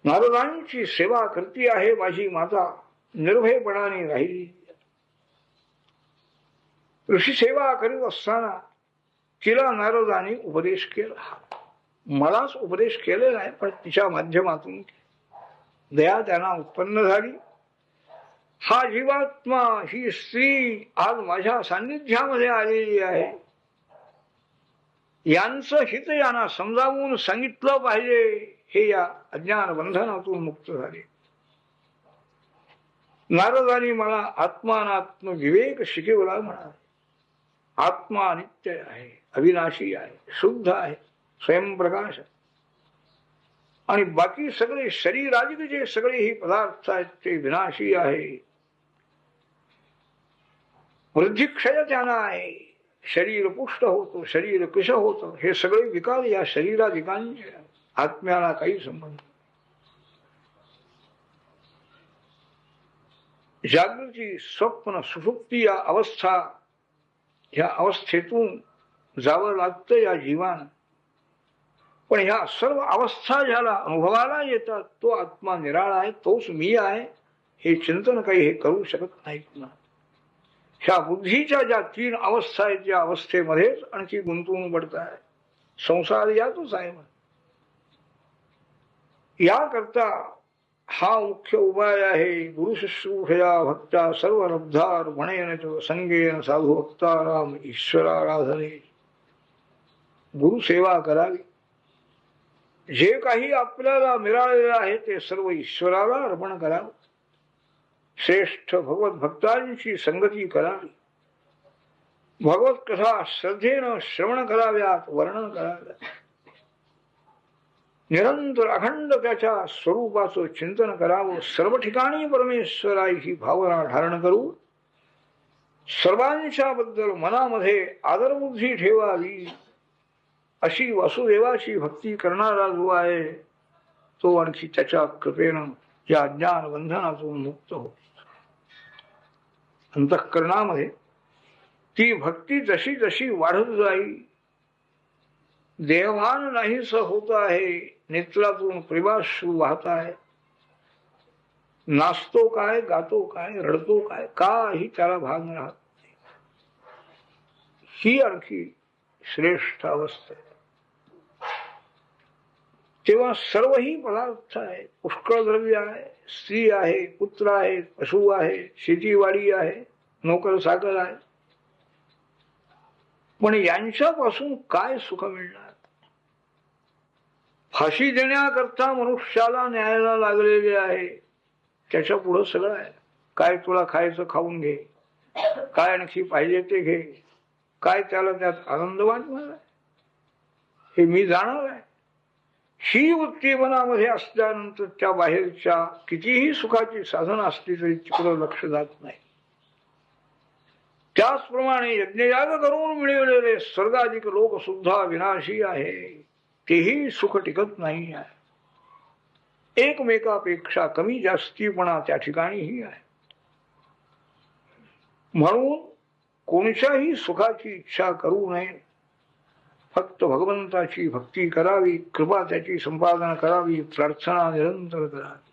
नारदांची सेवा करती आहे माझी माता, निर्भयपणाने राहिली. ऋषी सेवा करीत असताना तिला नारदाने उपदेश केला. मलाच उपदेश केलेला आहे, पण तिच्या माध्यमातून दया त्यांना उत्पन्न झाली. हा जीवात्मा, ही स्त्री आज माझ्या सान्निध्यामध्ये आलेली आहे, यांचं हित यांना समजावून सांगितलं पाहिजे, हे या अज्ञान बंधनातून मुक्त झाले. नारदांनी मला आत्मानात्म विवेक शिकवला म्हणाले. आत्मा नित्य आहे, अविनाशी आहे, शुद्ध आहे, स्वयंप्रकाश आहे. आणि बाकी सगळे शरीराधिक जे सगळे ही पदार्थ आहेत ते विनाशी आहे. वृद्धिक्षय त्यांना आहे. शरीर पुष्ट होतो, शरीर कृश होतं, हे सगळे विकार या शरीराधिकांचे. आत्म्याला काही संबंध. जागृती, स्वप्न, सुषुप्ती या अवस्था, ह्या अवस्थेतून जावं लागतं या जीवान. पण ह्या सर्व अवस्था ज्याला अनुभवाला येतात तो आत्मा निराळा आहे, तोच मी आहे, हे चिंतन काही हे करू शकत नाहीत ना. ह्या बुद्धीच्या ज्या 3 अवस्था आहेत, त्या अवस्थेमध्येच आणखी गुंतवून पडताय. संसार यातच आहे. याकरता हा मुख्य उपाय आहे. गुरुशुश्रूषया भक्ता सर्व लब्धार म्हणेन संगेन साधू भक्ताराम ईश्वराराधने. गुरुसेवा करावी. जे काही आपल्याला मिळालेलं आहे ते सर्व ईश्वराला अर्पण करावं. श्रेष्ठ भगवत भक्तांची संगती करावी. भगवत कथा श्रद्धेनं श्रवण कराव्यात, वर्णन कराव्यात. निरंतर अखंड त्याच्या स्वरूपाचं चिंतन करावं. सर्व ठिकाणी परमेश्वराची भावना धारण करू. सर्वांच्या बद्दल मनामध्ये आदरबुद्धी ठेवावी. अशी वासुदेवाची भक्ती करणारा जो आहे तो आणखी त्याच्या कृपेनं या अज्ञान बंधनातून मुक्त होतो. अंतःकरणामध्ये ती भक्ती जशी जशी वाढत जाईल, देहभान नाहीस होत आहे, नेत्रातून प्रेमाश्रू वाहत आहे. नाचतो काय, गातो काय, रडतो काय, काही त्याला भान राहत नाही. ही आणखी श्रेष्ठ अवस्था आहे. तेव्हा सर्वही पदार्थ आहे, पुष्कळ द्रव्य आहे, स्त्री आहे, पुत्र आहे, पशु आहे, शेतीवाडी आहे, नोकर चाकर आहे. पण यांच्यापासून काय सुख मिळणार? फाशी देण्याकरता मनुष्याला न्यायाला लागलेले आहे, त्याच्या पुढं सगळं आहे. काय तुला खायचं खाऊन घे, काय आणखी पाहिजे ते घे, काय त्याला त्यात आनंद वाटणार आहे, हे मी जाणार आहे. ही वृत्ती मनामध्ये असल्यानंतर त्या बाहेरच्या कितीही सुखाची साधन असली तरी तिकडं लक्ष जात नाही. त्याचप्रमाणे यज्ञयाग करून मिळवलेले स्वर्गाधिक लोक सुद्धा विनाशी आहे, तेही सुख टिकत नाही आहे. एकमेकापेक्षा कमी जास्तीपणा त्या ठिकाणीही आहे. म्हणून कोणत्याही सुखाची इच्छा करू नये. फक्त भगवंताची भक्ती करावी, कृपा त्याची संपादन करावी, प्रार्थना निरंतर करावी.